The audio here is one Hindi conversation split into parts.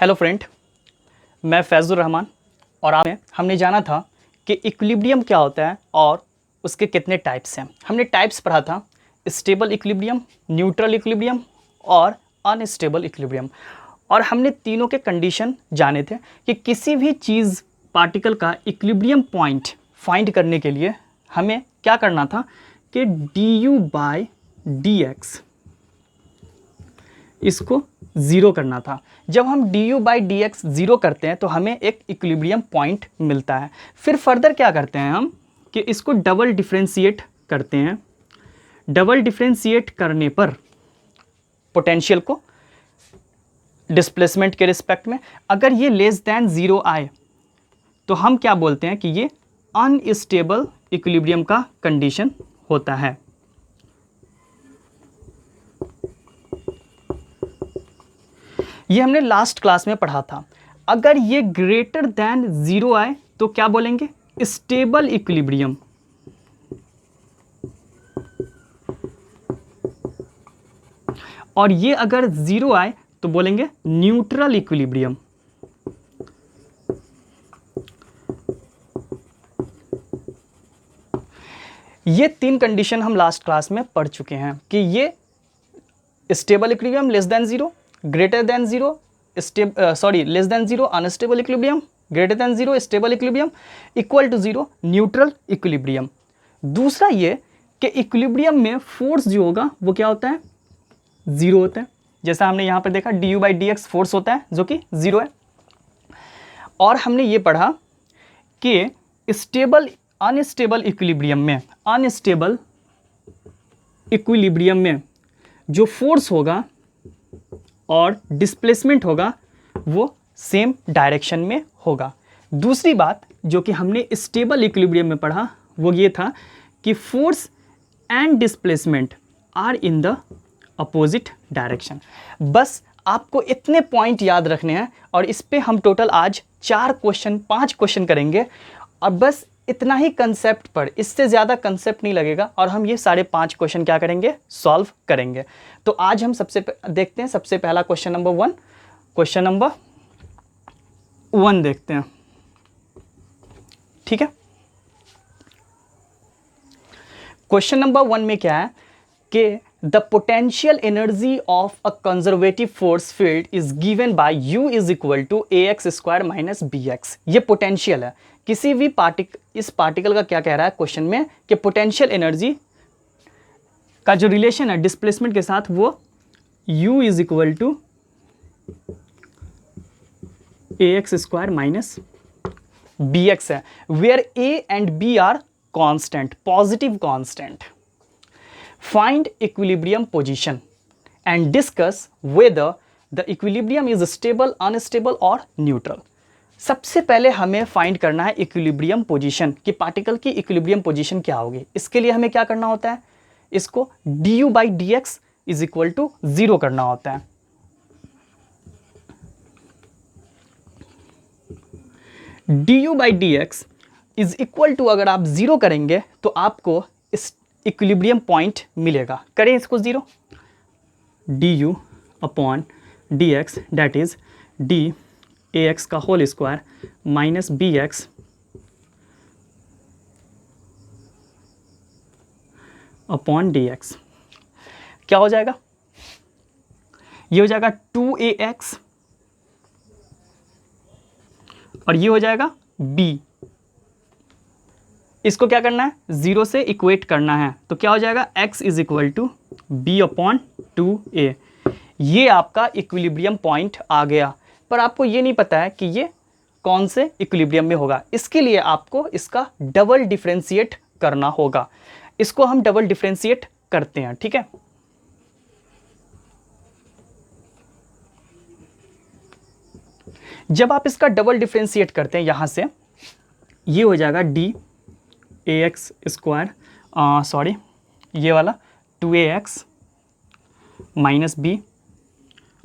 हेलो फ्रेंड, मैं फैज़ुर रहमान और आप हमने जाना था कि इक्विलिब्रियम क्या होता है और उसके कितने टाइप्स हैं। हमने टाइप्स पढ़ा था स्टेबल इक्विलिब्रियम, न्यूट्रल इक्विलिब्रियम और अनस्टेबल इक्विलिब्रियम। और हमने तीनों के कंडीशन जाने थे कि किसी भी चीज़ पार्टिकल का इक्विलिब्रियम पॉइंट फाइंड करने के लिए हमें क्या करना था कि du/dx इसको ज़ीरो करना था। जब हम du/dx ज़ीरो करते हैं तो हमें एक इक्विलिब्रियम पॉइंट मिलता है। फिर फर्दर क्या करते हैं हम कि इसको डबल डिफरेंशिएट करते हैं। डबल डिफरेंशिएट करने पर पोटेंशियल को डिस्प्लेसमेंट के रिस्पेक्ट में अगर ये लेस दैन ज़ीरो आए तो हम क्या बोलते हैं कि ये अनस्टेबल इक्विलिब्रियम का कंडीशन होता है। ये हमने लास्ट क्लास में पढ़ा था। अगर ये ग्रेटर दैन ज़ीरो आए तो क्या बोलेंगे? Stable equilibrium. और ये अगर ज़ीरो आए तो बोलेंगे न्यूट्रल इक्विलिब्रियम। ये तीन कंडीशन हम लास्ट क्लास में पढ़ चुके हैं कि ये stable equilibrium less than zero, greater than zero less than zero unstable equilibrium, greater than zero stable equilibrium, equal to zero neutral equilibrium. दूसरा ये कि इक्विलिब्रियम में फोर्स जो होगा वो क्या होता है? ज़ीरो होता है। जैसा हमने यहाँ पर देखा du/dx फोर्स होता है जो कि ज़ीरो है। और हमने ये पढ़ा कि अनस्टेबल इक्विलिब्रियम में जो फोर्स होगा और डिस्प्लेसमेंट होगा वो सेम डायरेक्शन में होगा। दूसरी बात जो कि हमने स्टेबल इक्विलिब्रियम में पढ़ा वो ये था कि force and displacement are in the opposite direction. बस आपको इतने पॉइंट याद रखने हैं और इस पे हम टोटल आज 5 क्वेश्चन करेंगे और बस इतना ही कंसेप्ट पर, इससे ज़्यादा कंसेप्ट नहीं लगेगा और हम ये 5.5 क्वेश्चन क्या करेंगे? सॉल्व करेंगे। तो आज हम देखते हैं सबसे पहला क्वेश्चन नंबर 1 देखते हैं। ठीक है, क्वेश्चन नंबर 1 में क्या है कि the potential energy of a conservative force field is given by U is equal to ax² - bx। ये पोटेंशियल है किसी भी इस पार्टिकल का। क्या कह रहा है क्वेश्चन में कि पोटेंशियल एनर्जी का जो रिलेशन है डिस्प्लेसमेंट के साथ वो U is equal to ax² - bx है, where a and b are constant, positive constant. Find equilibrium position and discuss whether the equilibrium is stable, unstable और न्यूट्रल। सबसे पहले हमें फाइंड करना है इक्विलिब्रियम पोजीशन कि पार्टिकल की इक्विलिब्रियम पोजीशन क्या होगी। इसके लिए हमें क्या करना होता है? इसको du/dx is equal to zero करना होता है। du/dx इज इक्वल टू अगर आप ज़ीरो करेंगे तो आपको इस इक्विलिब्रियम पॉइंट मिलेगा। करें इसको zero. du/dx that is ax² - bx upon dx क्या हो जाएगा? ये हो जाएगा 2ax और ये हो जाएगा b। इसको क्या करना है? ज़ीरो से इक्वेट करना है तो क्या हो जाएगा? x is equal to b/2a। ये आपका इक्विलिब्रियम पॉइंट आ गया। पर आपको ये नहीं पता है कि ये कौन से इक्विलिब्रियम में होगा। इसके लिए आपको इसका डबल डिफरेंशिएट करना होगा। इसको हम डबल डिफरेंशिएट करते हैं। ठीक है, जब आप इसका डबल डिफरेंशिएट करते हैं यहां से ये हो जाएगा ये वाला 2ax - b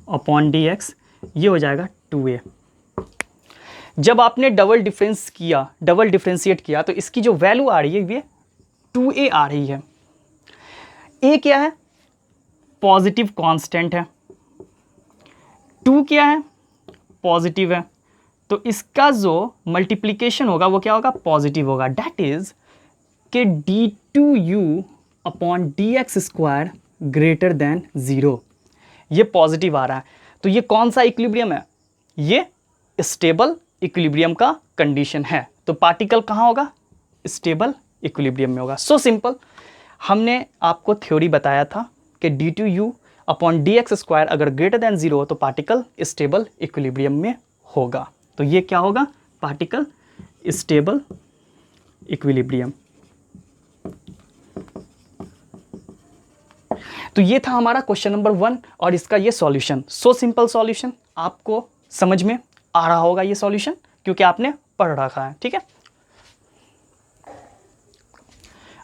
अपॉन dx, ये हो जाएगा 2a। जब आपने डबल डिफरेंशिएट किया तो इसकी जो वैल्यू आ रही है ये 2a आ रही है। a क्या है? पॉजिटिव कांस्टेंट है। 2 क्या है? पॉजिटिव है, तो इसका जो मल्टीप्लिकेशन होगा वो क्या होगा, पॉजिटिव होगा। डैट इज कि d2u upon D x square greater than 0, ये पॉजिटिव आ रहा है। तो ये कौन सा इक्विलिब्रियम है, ये स्टेबल इक्विलिब्रियम का कंडीशन है। तो पार्टिकल कहाँ होगा, स्टेबल इक्विलिब्रियम में होगा। So simple. हमने आपको थ्योरी बताया था कि d2u upon D x square अगर ग्रेटर देन 0 हो तो पार्टिकल स्टेबल इक्विलिब्रियम में होगा। तो ये क्या होगा, पार्टिकल स्टेबल इक्विलिब्रियम। तो ये था हमारा क्वेश्चन नंबर 1 और इसका ये सॉल्यूशन। सो सिंपल सॉल्यूशन, आपको समझ में आ रहा होगा ये सॉल्यूशन क्योंकि आपने पढ़ रखा है। ठीक है,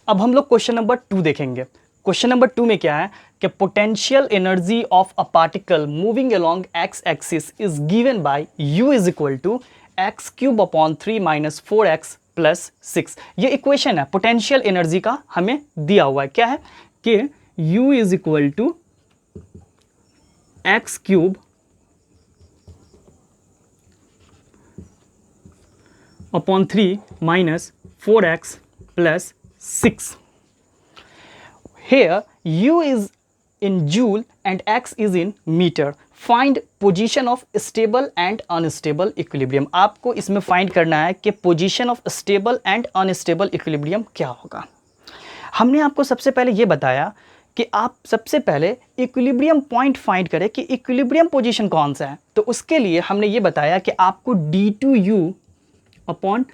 अब हम लोग क्वेश्चन नंबर 2 देखेंगे। क्वेश्चन नंबर 2 में क्या है कि potential energy of a particle moving along X axis is given by u is equal to X cube upon 3 minus 4x plus 6। ये इक्वेशन है पोटेंशियल एनर्जी का, हमें दिया हुआ है। क्या है कि u is equal to X cube upon 3 minus 4x plus 6. Here u is in joule and x is in meter. Find position of stable and unstable equilibrium. आपको इसमें फाइंड करना है कि position of stable and unstable equilibrium क्या होगा। हमने आपको सबसे पहले ये बताया कि आप सबसे पहले इक्विलिब्रियम पॉइंट फाइंड करें कि इक्विलिब्रियम पोजीशन कौन सा है। तो उसके लिए हमने ये बताया कि आपको d2u upon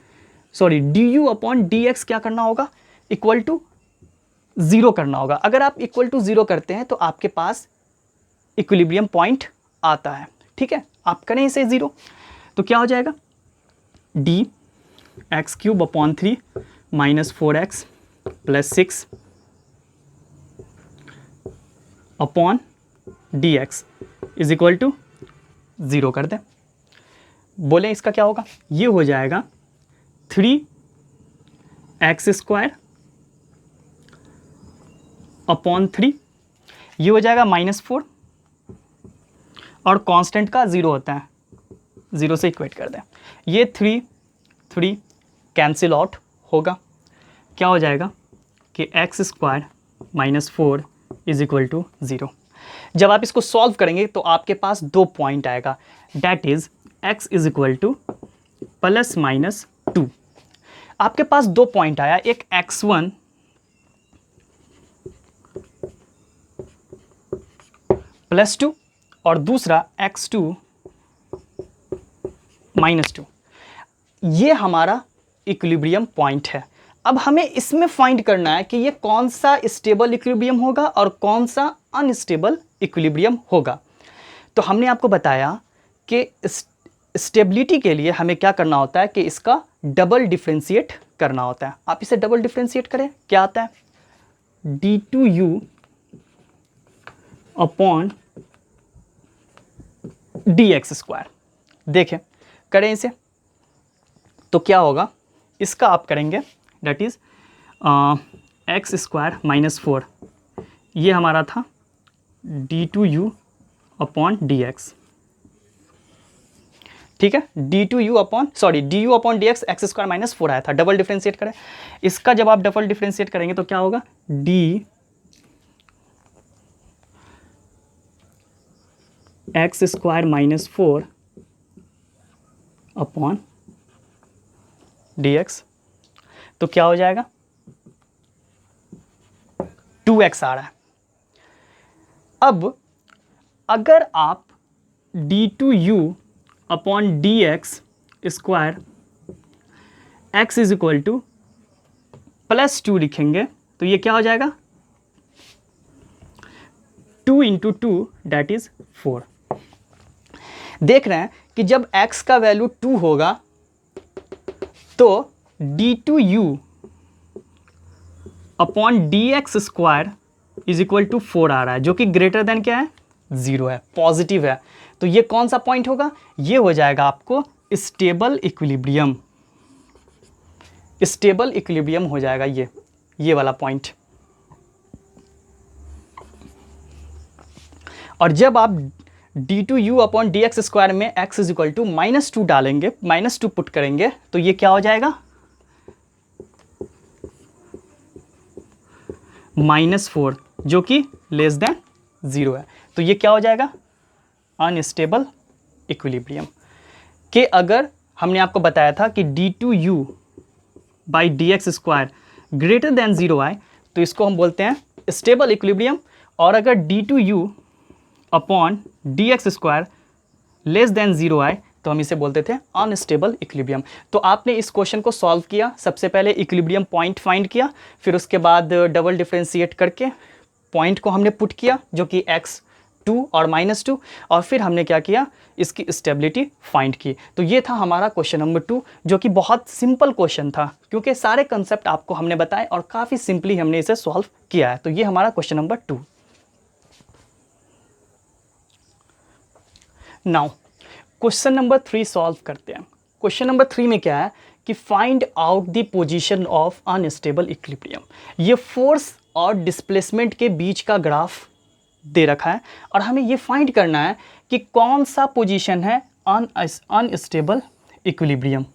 du upon dx क्या करना होगा, इक्वल टू 0 करना होगा। अगर आप इक्वल टू 0 करते हैं तो आपके पास इक्विलिब्रियम पॉइंट आता है। ठीक है, आप करें इसे 0 तो क्या हो जाएगा, D X cube upon 3 minus 4x plus 6 upon D X is equal to 0 कर दें। बोले इसका क्या होगा, ये हो जाएगा 3x स्क्वायर अपॉन 3, ये हो जाएगा -4 और कांस्टेंट का 0 होता है, 0 से इक्वेट कर दें। ये 3 कैंसिल आउट होगा, क्या हो जाएगा कि x square -4 is equal to 0। जब आप इसको सॉल्व करेंगे तो आपके पास 2 पॉइंट आएगा, that is x is equal to plus minus 2। आपके पास 2 पॉइंट आया, एक x1 प्लस 2 और दूसरा x2 -2। ये हमारा इक्विलिब्रियम पॉइंट है। अब हमें इसमें फाइंड करना है कि ये कौन सा स्टेबल इक्विलिब्रियम होगा और कौन सा अनस्टेबल इक्विलिब्रियम होगा। तो हमने आपको बताया कि स्टेबिलिटी के लिए हमें क्या करना होता है कि इसका डबल डिफरेंशिएट करना होता है। आप इसे डबल डिफरेंशिएट करें, क्या आता है, d2u अपॉन dx स्क्वायर। देखें करें इसे तो क्या होगा, इसका आप करेंगे डेट इज एक्स स्क्वायर -4, ये हमारा था d2u अपॉन dx। ठीक है, du अपॉन dx x² -4 आया था, डबल डिफरेंशिएट करें। इसका जब आप डबल डिफरेंशिएट करेंगे तो क्या होगा, d x² -4 अपॉन dx, तो क्या हो जाएगा, 2x आ रहा है। अब अगर आप d2u upon dx square x is equal to +2 लिखेंगे तो ये क्या हो जाएगा, 2 × 2 डैट इज 4। देख रहे हैं कि जब x का वैल्यू 2 होगा तो d2u upon dx square is equal to 4 आ रहा है, जो कि ग्रेटर देन क्या है, 0 है, पॉजिटिव है। तो ये कौन सा पॉइंट होगा, ये हो जाएगा आपको स्टेबल इक्विलिब्रियम। स्टेबल इक्विलिब्रियम हो जाएगा ये वाला पॉइंट। और जब आप d2u upon D x square में x इज इक्वल टू -2 डालेंगे, -2 पुट करेंगे तो ये क्या हो जाएगा, -4, जो कि लेस देन 0 है। तो ये क्या हो जाएगा, अनस्टेबल इक्विलिब्रियम। कि अगर हमने आपको बताया था कि d2u by D x square greater than 0 आए तो इसको हम बोलते हैं स्टेबल इक्विलिब्रियम, और अगर d2u upon D x square less than 0 आए तो हम इसे बोलते थे अनस्टेबल इक्विलिब्रियम। तो आपने इस क्वेश्चन को सॉल्व किया, सबसे पहले इक्विलिब्रियम पॉइंट फाइंड किया, फिर उसके बाद डबल डिफ्रेंशिएट करके पॉइंट को हमने पुट किया जो कि x2 और -2, और फिर हमने क्या किया, इसकी स्टेबिलिटी फाइंड की। तो ये था हमारा क्वेश्चन नंबर 2, जो कि बहुत सिंपल क्वेश्चन था क्योंकि सारे कंसेप्ट आपको हमने बताए और काफ़ी सिंपली हमने इसे सॉल्व किया है। तो ये हमारा question number 2। Now question number 3 solve करते हैं। क्वेश्चन नंबर 3 में क्या है कि find out the position of unstable equilibrium. ये फोर्स और डिस्प्लेसमेंट के बीच का ग्राफ दे रखा है और हमें ये फाइंड करना है कि कौन सा पोजीशन है अनस्टेबल इक्विलिब्रियम।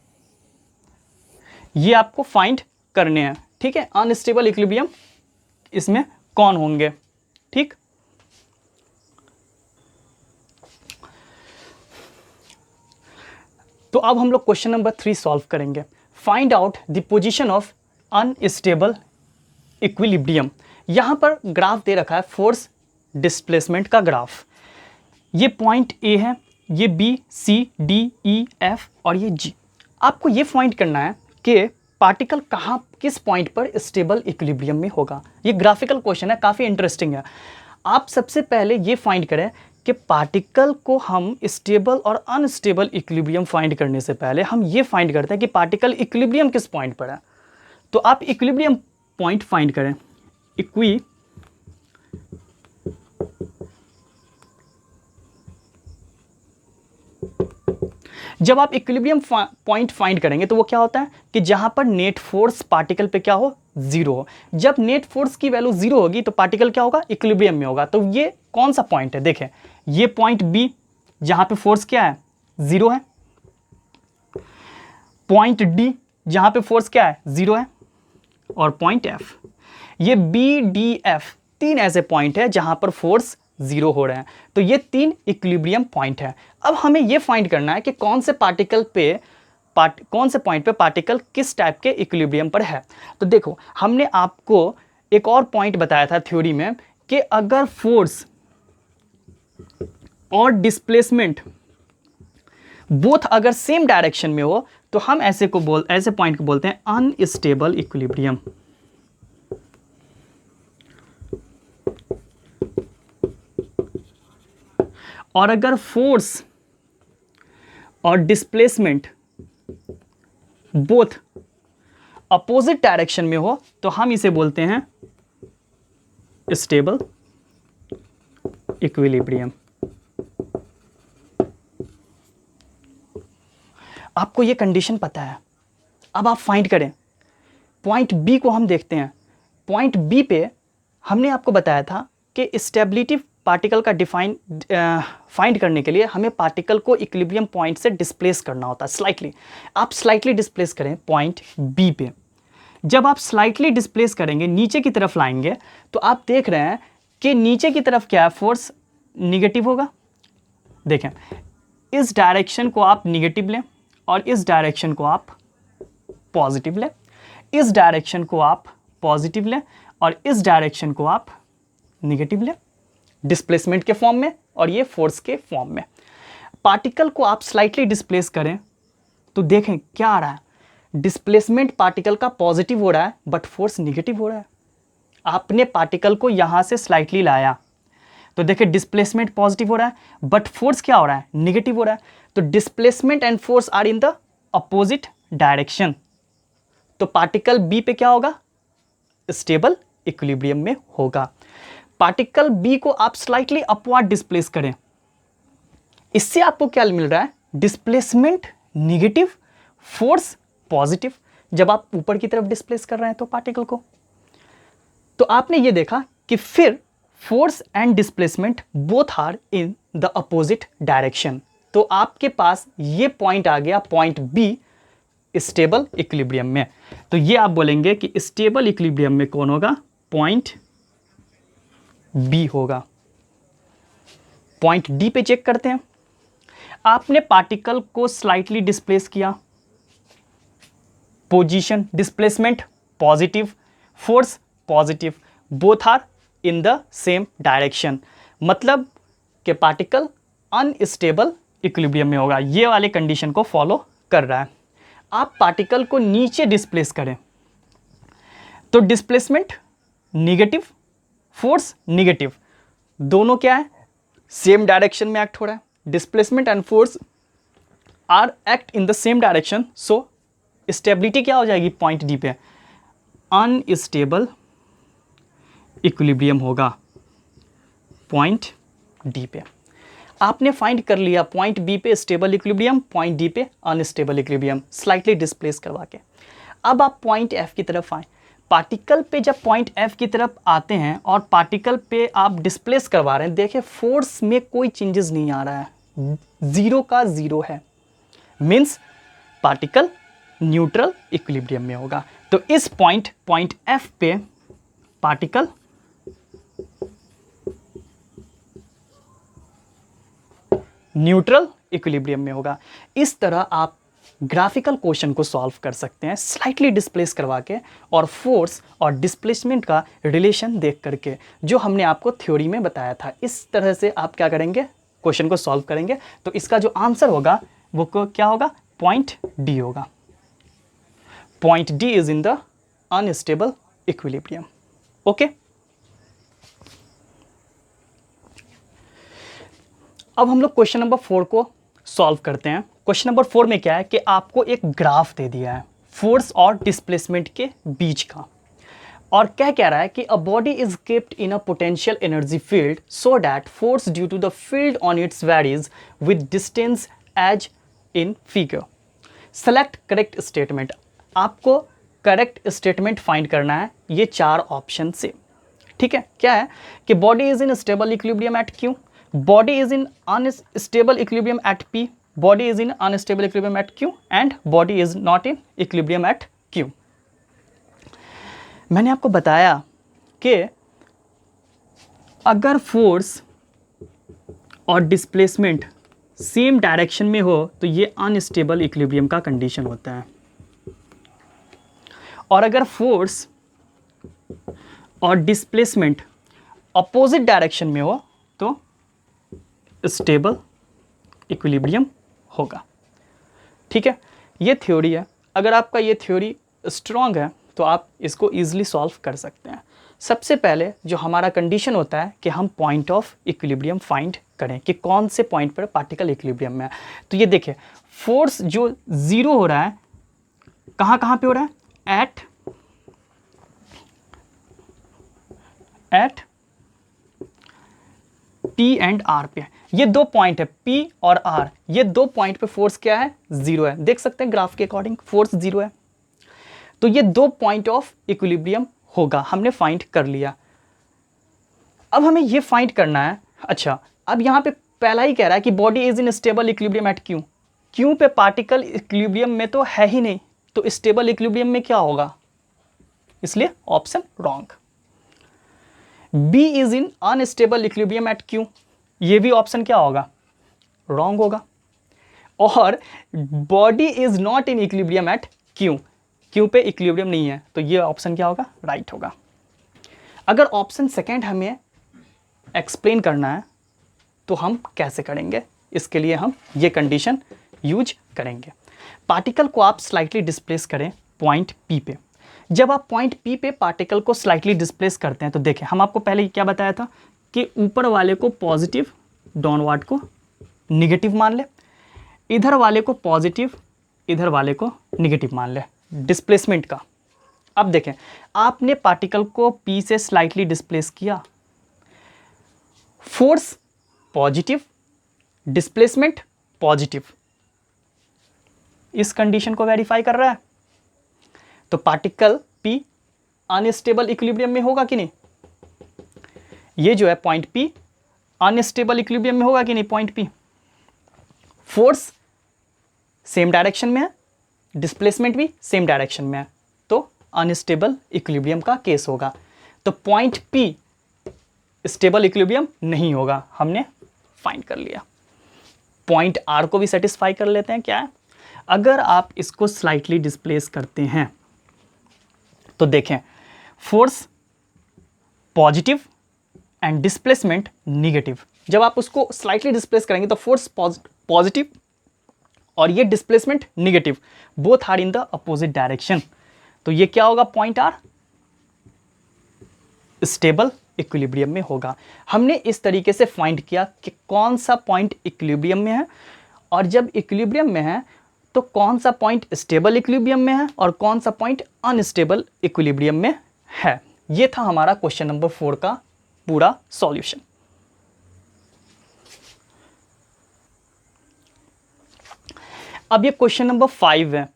ये आपको फाइंड करने हैं, ठीक है। अनस्टेबल इक्विलिब्रियम इसमें कौन होंगे, ठीक। तो अब हम लोग क्वेश्चन नंबर 3 सॉल्व करेंगे। Find out the position of unstable equilibrium. यहाँ पर ग्राफ दे रखा है फोर्स डिस्प्लेसमेंट का ग्राफ। ये पॉइंट ए है, ये बी, सी, डी, ई, एफ और ये जी। आपको ये फाइंड करना है कि पार्टिकल कहाँ, किस पॉइंट पर स्टेबल इक्विलिब्रियम में होगा। ये ग्राफिकल क्वेश्चन है, काफ़ी इंटरेस्टिंग है। आप सबसे पहले ये फाइंड करें कि पार्टिकल को हम स्टेबल और अनस्टेबल इक्विलिब्रियम फाइंड करने से पहले हम ये फाइंड करते हैं कि पार्टिकल इक्विलिब्रियम किस पॉइंट पर है। तो आप इक्विलिब्रियम पॉइंट फाइंड करें। जब आप इक्विलिब्रियम पॉइंट फाइंड करेंगे तो वो क्या होता है कि जहां पर नेट फोर्स पार्टिकल पे क्या हो, 0 हो। जब नेट फोर्स की वैल्यू 0 होगी तो पार्टिकल क्या होगा, इक्विलिब्रियम में होगा। तो ये कौन सा पॉइंट है, देखें ये पॉइंट बी जहां पे फोर्स क्या है, 0 है। पॉइंट डी जहां पे फोर्स क्या है, 0 है। और पॉइंट एफ, ये बी डी एफ 3 ऐसे पॉइंट है जहां पर फोर्स 0 हो रहे हैं। तो ये 3 इक्विलिब्रियम पॉइंट है। अब हमें ये फाइंड करना है कि कौन से पॉइंट पे पार्टिकल किस टाइप के इक्विलिब्रियम पर है। तो देखो हमने आपको एक और पॉइंट बताया था थ्योरी में कि अगर फोर्स और डिस्प्लेसमेंट बोथ अगर सेम डायरेक्शन में हो तो हम ऐसे पॉइंट को बोलते हैं अनस्टेबल इक्विलिब्रियम। और अगर फोर्स और डिस्प्लेसमेंट बोथ अपोजिट डायरेक्शन में हो तो हम इसे बोलते हैं स्टेबल इक्विलिब्रियम। आपको ये कंडीशन पता है। अब आप फाइंड करें। पॉइंट बी को हम देखते हैं। पॉइंट बी पे हमने आपको बताया था कि स्टेबिलिटी पार्टिकल का फाइंड करने के लिए हमें पार्टिकल को इक्विलिब्रियम पॉइंट से डिस्प्लेस करना होता है स्लाइटली। आप स्लाइटली डिस्प्लेस करें पॉइंट बी पे। जब आप स्लाइटली डिस्प्लेस करेंगे, नीचे की तरफ लाएंगे, तो आप देख रहे हैं कि नीचे की तरफ क्या है, फोर्स निगेटिव होगा। देखें इस डायरेक्शन को आप निगेटिव लें और इस डायरेक्शन को आप पॉजिटिव लें, इस डायरेक्शन को आप पॉजिटिव लें और इस डायरेक्शन को आप निगेटिव लें, डिस्प्लेसमेंट के फॉर्म में और ये फोर्स के फॉर्म में। पार्टिकल को आप स्लाइटली डिस्प्लेस करें तो देखें क्या आ रहा है, डिस्प्लेसमेंट पार्टिकल का पॉजिटिव हो रहा है बट फोर्स निगेटिव हो रहा है। आपने पार्टिकल को यहां से स्लाइटली लाया तो देखिए डिस्प्लेसमेंट पॉजिटिव हो रहा है बट फोर्स क्या हो रहा है, निगेटिव हो रहा है। तो displacement and force are in the opposite direction. तो पार्टिकल बी पे क्या होगा, स्टेबल इक्विलिब्रियम में होगा। पार्टिकल बी को आप स्लाइटली अपवर्ड डिस्प्लेस करें, इससे आपको क्या मिल रहा है, डिस्प्लेसमेंट निगेटिव, फोर्स पॉजिटिव। जब आप ऊपर की तरफ डिस्प्लेस कर रहे हैं तो पार्टिकल को, तो आपने ये देखा कि फिर force and displacement both are in the opposite direction. तो आपके पास ये पॉइंट आ गया, पॉइंट बी स्टेबल इक्विलिब्रियम में। तो ये आप बोलेंगे कि स्टेबल इक्विलिब्रियम में कौन होगा, पॉइंट बी होगा। पॉइंट डी पे चेक करते हैं। आपने पार्टिकल को स्लाइटली डिस्प्लेस किया, position displacement positive, force positive, both are in the same direction, मतलब कि पार्टिकल अनस्टेबल इक्विलिब्रियम में होगा। ये वाले कंडीशन को फॉलो कर रहा है। आप पार्टिकल को नीचे डिस्प्लेस करें तो डिस्प्लेसमेंट निगेटिव, फोर्स निगेटिव, दोनों क्या है, सेम डायरेक्शन में एक्ट हो रहा है। Displacement and force are act in the same direction, so stability क्या हो जाएगी पॉइंट डी पे, अनस्टेबल इक्विलिब्रियम होगा पॉइंट डी पे। आपने फाइंड कर लिया पॉइंट बी पे स्टेबल इक्विलिब्रियम, पॉइंट डी पे अनस्टेबल इक्विलिब्रियम, स्लाइटली डिस्प्लेस करवा के। अब आप पॉइंट एफ की तरफ आए। पार्टिकल पे जब पॉइंट एफ की तरफ आते हैं और पार्टिकल पे आप डिस्प्लेस करवा रहे हैं, देखिए फोर्स में कोई चेंजेस नहीं आ रहा है, जीरो का जीरो है, मीन्स पार्टिकल न्यूट्रल इक्विलिब्रियम में होगा। तो इस पॉइंट एफ पे पार्टिकल न्यूट्रल इक्विलिब्रियम में होगा। इस तरह आप ग्राफिकल क्वेश्चन को सॉल्व कर सकते हैं, स्लाइटली डिस्प्लेस करवा के और फोर्स और डिस्प्लेसमेंट का रिलेशन देख करके, जो हमने आपको थ्योरी में बताया था। इस तरह से आप क्या करेंगे, क्वेश्चन को सॉल्व करेंगे। तो इसका जो आंसर होगा वो क्या होगा, पॉइंट डी होगा। Point D is in the unstable equilibrium. Okay, अब हम लोग क्वेश्चन नंबर 4 को सॉल्व करते हैं। क्वेश्चन नंबर 4 में क्या है कि आपको एक ग्राफ दे दिया है फोर्स और डिस्प्लेसमेंट के बीच का, और क्या कह रहा है कि a body is kept in a potential energy field so that force due to the field on its varies with distance as in figure. Select correct statement. आपको करेक्ट स्टेटमेंट फाइंड करना है ये 4 ऑप्शन से। ठीक है, क्या है कि body is in stable equilibrium at Q, body is in unstable equilibrium at P, body is in unstable equilibrium at Q and body is not in equilibrium at Q। मैंने आपको बताया कि अगर फोर्स और डिस्प्लेसमेंट सेम डायरेक्शन में हो तो ये अनस्टेबल इक्विलिब्रियम का कंडीशन होता है, और अगर फोर्स और डिस्प्लेसमेंट अपोजिट डायरेक्शन में हो तो स्टेबल इक्विलिब्रियम होगा। ठीक है, ये थ्योरी है। अगर आपका ये थ्योरी स्ट्रॉन्ग है तो आप इसको ईजिली सॉल्व कर सकते हैं। सबसे पहले जो हमारा कंडीशन होता है कि हम पॉइंट ऑफ इक्विलिब्रियम फाइंड करें कि कौन से पॉइंट पर पार्टिकल इक्विलिब्रियम में है। तो ये देखिए, फोर्स जो जीरो हो रहा है कहाँ कहाँ पे हो रहा है, एट P एंड R पे। ये 2 पॉइंट है P और R, ये 2 पॉइंट पे फोर्स क्या है, जीरो है। देख सकते हैं ग्राफ के अकॉर्डिंग फोर्स जीरो है, तो ये 2 पॉइंट ऑफ इक्विलिब्रियम होगा, हमने फाइंड कर लिया। अब हमें ये फाइंड करना है, अच्छा अब यहाँ पे पहला ही कह रहा है कि body is in stable equilibrium at Q। Q पे पार्टिकल इक्विलिब्रियम में तो है ही नहीं, तो स्टेबल इक्विलिब्रियम में क्या होगा, इसलिए option wrong. B is in unstable equilibrium at Q, ये भी ऑप्शन क्या होगा, रॉन्ग होगा। और body is not in equilibrium at Q, Q पे इक्विलिब्रियम नहीं है, तो ये ऑप्शन क्या होगा, राइट होगा। अगर ऑप्शन सेकेंड हमें एक्सप्लेन करना है तो हम कैसे करेंगे, इसके लिए हम ये कंडीशन यूज करेंगे। पार्टिकल को आप स्लाइटली डिस्प्लेस करें पॉइंट P पे। जब आप पॉइंट P पे पार्टिकल को स्लाइटली डिस्प्लेस करते हैं तो देखें, हम आपको पहले क्या बताया था कि ऊपर वाले को पॉजिटिव, डाउनवर्ड को निगेटिव मान ले, इधर वाले को पॉजिटिव, इधर वाले को निगेटिव मान ले डिस्प्लेसमेंट का। अब देखें, आपने पार्टिकल को P से स्लाइटली डिस्प्लेस किया, फोर्स पॉजिटिव, डिस्प्लेसमेंट पॉजिटिव, इस कंडीशन को वेरीफाई कर रहा है, तो पार्टिकल P अनस्टेबल इक्विलिब्रियम में होगा कि नहीं। ये जो है पॉइंट P अनस्टेबल इक्विलिब्रियम में होगा कि नहीं point P? Force same direction में है, डिस्प्लेसमेंट भी सेम डायरेक्शन में है, तो अनस्टेबल इक्विलिब्रियम का केस होगा। तो पॉइंट पी स्टेबल इक्विलिब्रियम नहीं होगा, हमने फाइंड कर लिया। पॉइंट आर को भी सेटिस्फाई कर लेते हैं। क्या है? अगर आप इसको स्लाइटली डिस्प्लेस करते हैं तो देखें, force positive and displacement negative. जब आप उसको स्लाइटली डिस्प्लेस करेंगे तो फोर्स पॉजिटिव और ये displacement negative, both are in the opposite direction. तो ये क्या होगा? पॉइंट आर स्टेबल इक्विलिब्रियम में होगा। हमने इस तरीके से फाइंड किया कि कौन सा पॉइंट इक्विलिब्रियम में है, और जब इक्विलिब्रियम में है तो कौन सा पॉइंट स्टेबल इक्विलिब्रियम में है और कौन सा पॉइंट अनस्टेबल इक्विलिब्रियम में है। ये था हमारा क्वेश्चन नंबर 4 का पूरा सॉल्यूशन। अब ये क्वेश्चन नंबर 5 है,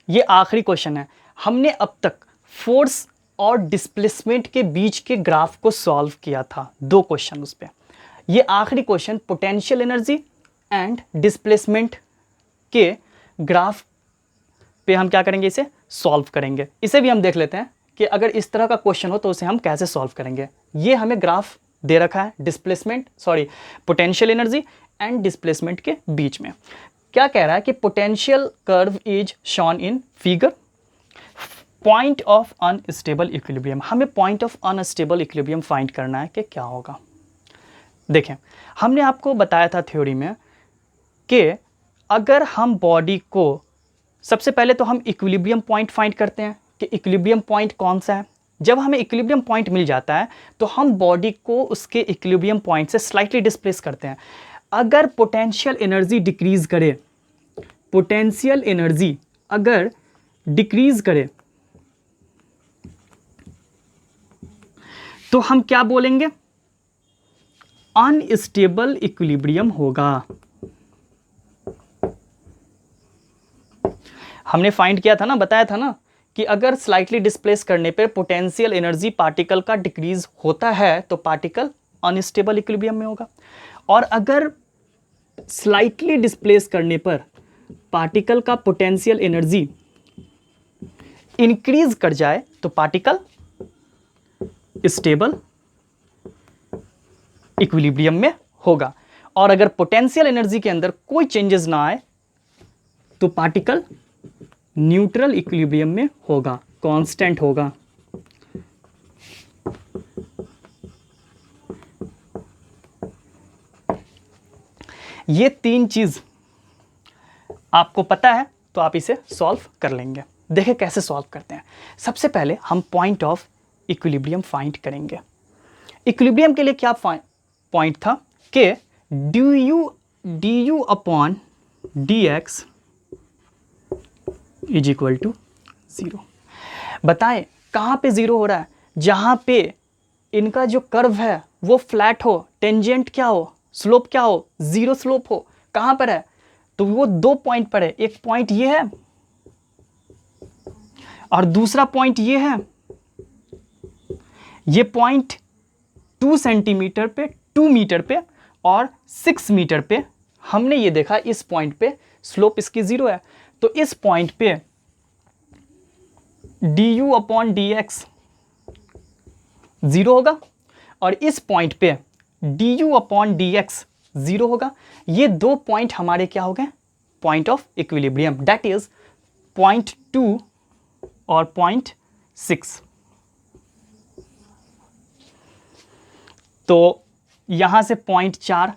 ये आखिरी क्वेश्चन है। हमने अब तक फोर्स और डिस्प्लेसमेंट के बीच के ग्राफ को सॉल्व किया था, 2 क्वेश्चन उस पे। ये आखिरी question potential energy and displacement के ग्राफ पे हम क्या करेंगे? इसे सॉल्व करेंगे। इसे भी हम देख लेते हैं कि अगर इस तरह का क्वेश्चन हो तो उसे हम कैसे सॉल्व करेंगे। ये हमें ग्राफ दे रखा है पोटेंशियल एनर्जी एंड डिस्प्लेसमेंट के बीच में। क्या कह रहा है कि potential curve is shown in figure, point of unstable equilibrium. हमें point of unstable equilibrium find करना है कि क्या होगा। देखें, हमने आपको बताया था थ्योरी में कि अगर हम बॉडी को, सबसे पहले तो हम इक्विलिब्रियम पॉइंट फाइंड करते हैं कि इक्विलिब्रियम पॉइंट कौन सा है। जब हमें इक्विलिब्रियम पॉइंट मिल जाता है तो हम बॉडी को उसके इक्विलिब्रियम पॉइंट से स्लाइटली डिस्प्लेस करते हैं। अगर पोटेंशियल एनर्जी डिक्रीज करे, पोटेंशियल एनर्जी अगर डिक्रीज करे तो हम क्या बोलेंगे? अनस्टेबल इक्विलिब्रियम होगा। हमने फाइंड किया था ना, बताया था ना कि अगर स्लाइटली डिस्प्लेस करने पर पोटेंशियल एनर्जी पार्टिकल का डिक्रीज होता है तो पार्टिकल अनस्टेबल इक्विलिब्रियम में होगा, और अगर स्लाइटली डिस्प्लेस करने पर पार्टिकल का पोटेंशियल एनर्जी इंक्रीज कर जाए तो पार्टिकल स्टेबल इक्विलिब्रियम में होगा। और अगर पोटेंशियल एनर्जी के अंदर कोई चेंजेस ना आए तो पार्टिकल न्यूट्रल इक्विलिब्रियम में होगा, कांस्टेंट होगा। ये 3 चीज आपको पता है तो आप इसे सॉल्व कर लेंगे। देखें कैसे सॉल्व करते हैं। सबसे पहले हम पॉइंट ऑफ इक्विलिब्रियम फाइंड करेंगे। इक्विलिब्रियम के लिए क्या पॉइंट था कि du upon dx is equal to 0। बताएं कहाँ पे 0 हो रहा है? जहाँ पे इनका जो कर्व है वो फ्लैट हो, टेंजेंट क्या हो, स्लोप क्या हो, 0 स्लोप हो। कहाँ पर है? तो वो 2 पॉइंट पर है। एक पॉइंट ये है और दूसरा पॉइंट ये है। ये पॉइंट 2 सेंटीमीटर पे, 2 मीटर पे और 6 मीटर पे हमने ये देखा। इस पॉइंट पे स्लोप इसकी 0 है, तो इस पॉइंट पे du अपॉन dx 0 होगा और इस पॉइंट पे du अपॉन dx 0 होगा। ये 2 पॉइंट हमारे क्या हो गए? Point of equilibrium, that is point 2 और पॉइंट 6। तो यहां से पॉइंट 4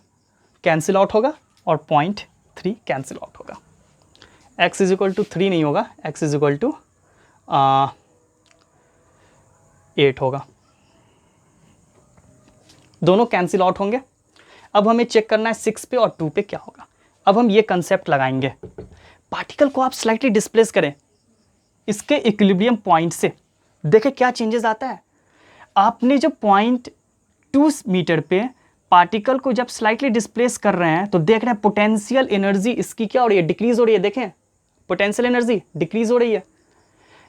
कैंसिल आउट होगा और पॉइंट 3 कैंसिल आउट होगा। x इज इक्वल टू 3 नहीं होगा, x इज इक्वल टू 8 होगा। दोनों कैंसिल आउट होंगे। अब हमें चेक करना है 6 पे और 2 पे क्या होगा। अब हम ये कंसेप्ट लगाएंगे, पार्टिकल को आप स्लाइटली डिस्प्लेस करें इसके इक्विलिब्रियम पॉइंट से, देखें क्या चेंजेस आता है। आपने जो पॉइंट 2 मीटर पे पार्टिकल को जब स्लाइटली डिस्प्लेस कर रहे हैं तो देख रहे हैं पोटेंशियल एनर्जी इसकी क्या हो रही है? डिक्रीज हो रही है। देखें पोटेंशियल एनर्जी डिक्रीज हो रही है।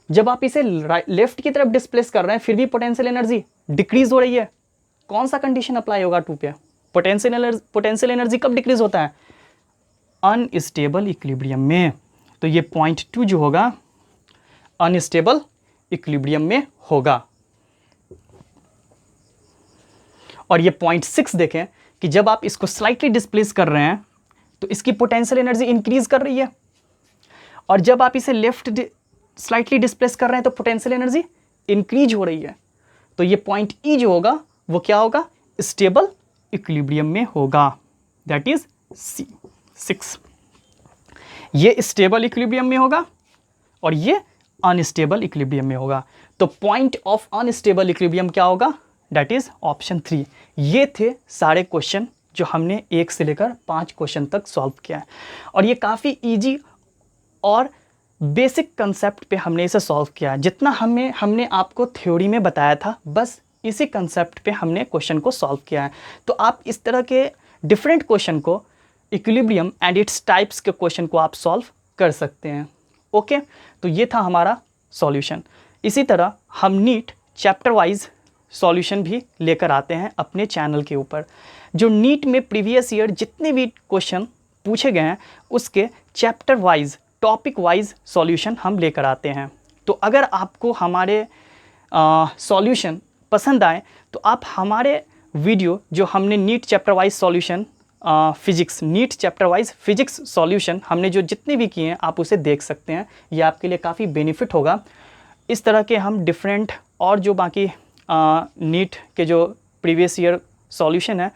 जब आप इसे लेफ्ट की तरफ डिस्प्लेस कर रहे हैं फिर भी पोटेंशियल एनर्जी डिक्रीज हो रही है। कौन सा कंडीशन अप्लाई होगा 2 पे? पोटेंशियल एनर्जी कब डिक्रीज होता है? अनस्टेबल इक्विलिब्रियम में। तो ये पॉइंट 2 जो होगा अनस्टेबल इक्विलिब्रियम में होगा। और ये पॉइंट 6 देखें कि जब आप इसको स्लाइटली डिस्प्लेस कर रहे हैं तो इसकी पोटेंशियल एनर्जी इंक्रीज कर रही है, और जब आप इसे लेफ्ट स्लाइटली डिस्प्लेस कर रहे हैं तो पोटेंशियल एनर्जी इंक्रीज हो रही है। तो ये पॉइंट ई जो होगा वो क्या होगा? स्टेबल इक्विलिब्रियम में होगा, दैट इज सी 6। ये स्टेबल इक्विलिब्रियम में होगा और ये अनस्टेबल इक्विलिब्रियम में होगा। तो पॉइंट ऑफ अनस्टेबल इक्विलिब्रियम क्या होगा? That is option 3। ये थे सारे क्वेश्चन जो हमने 1 से लेकर 5 क्वेश्चन तक सॉल्व किया है, और ये काफ़ी इजी और बेसिक कंसेप्ट पे हमने इसे सॉल्व किया है। जितना हमने आपको थ्योरी में बताया था बस इसी कंसेप्ट पे हमने क्वेश्चन को सॉल्व किया है। तो आप इस तरह के डिफरेंट क्वेश्चन को, इक्विलिब्रियम एंड इट्स टाइप्स के क्वेश्चन को आप सॉल्व कर सकते हैं। ओके, तो ये था हमारा सॉल्यूशन। इसी तरह हम नीट चैप्टर वाइज सॉल्यूशन भी लेकर आते हैं अपने चैनल के ऊपर। जो नीट में प्रीवियस ईयर जितने भी क्वेश्चन पूछे गए हैं उसके chapter wise, topic wise solution हम लेकर आते हैं। तो अगर आपको हमारे सॉल्यूशन पसंद आए तो आप हमारे वीडियो जो हमने NEET chapter wise solution physics, NEET chapter wise physics solution हमने जो जितने भी किए हैं आप उसे देख सकते हैं। ये आपके लिए काफ़ी बेनिफिट होगा। इस तरह के हम डिफरेंट और जो बाकी नीट के जो प्रीवियस ईयर सॉल्यूशन है,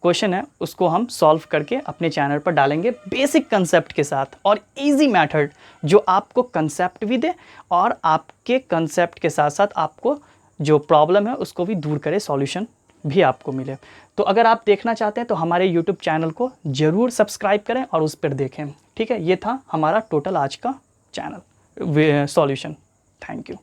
क्वेश्चन है, उसको हम सॉल्व करके अपने चैनल पर डालेंगे बेसिक कंसेप्ट के साथ, और इजी मेथड जो आपको कंसेप्ट भी दे और आपके कंसेप्ट के साथ साथ आपको जो प्रॉब्लम है उसको भी दूर करे, सॉल्यूशन भी आपको मिले। तो अगर आप देखना चाहते हैं तो हमारे यूट्यूब चैनल को ज़रूर सब्सक्राइब करें और उस पर देखें। ठीक है, ये था हमारा टोटल आज का चैनल सॉल्यूशन। Thank you.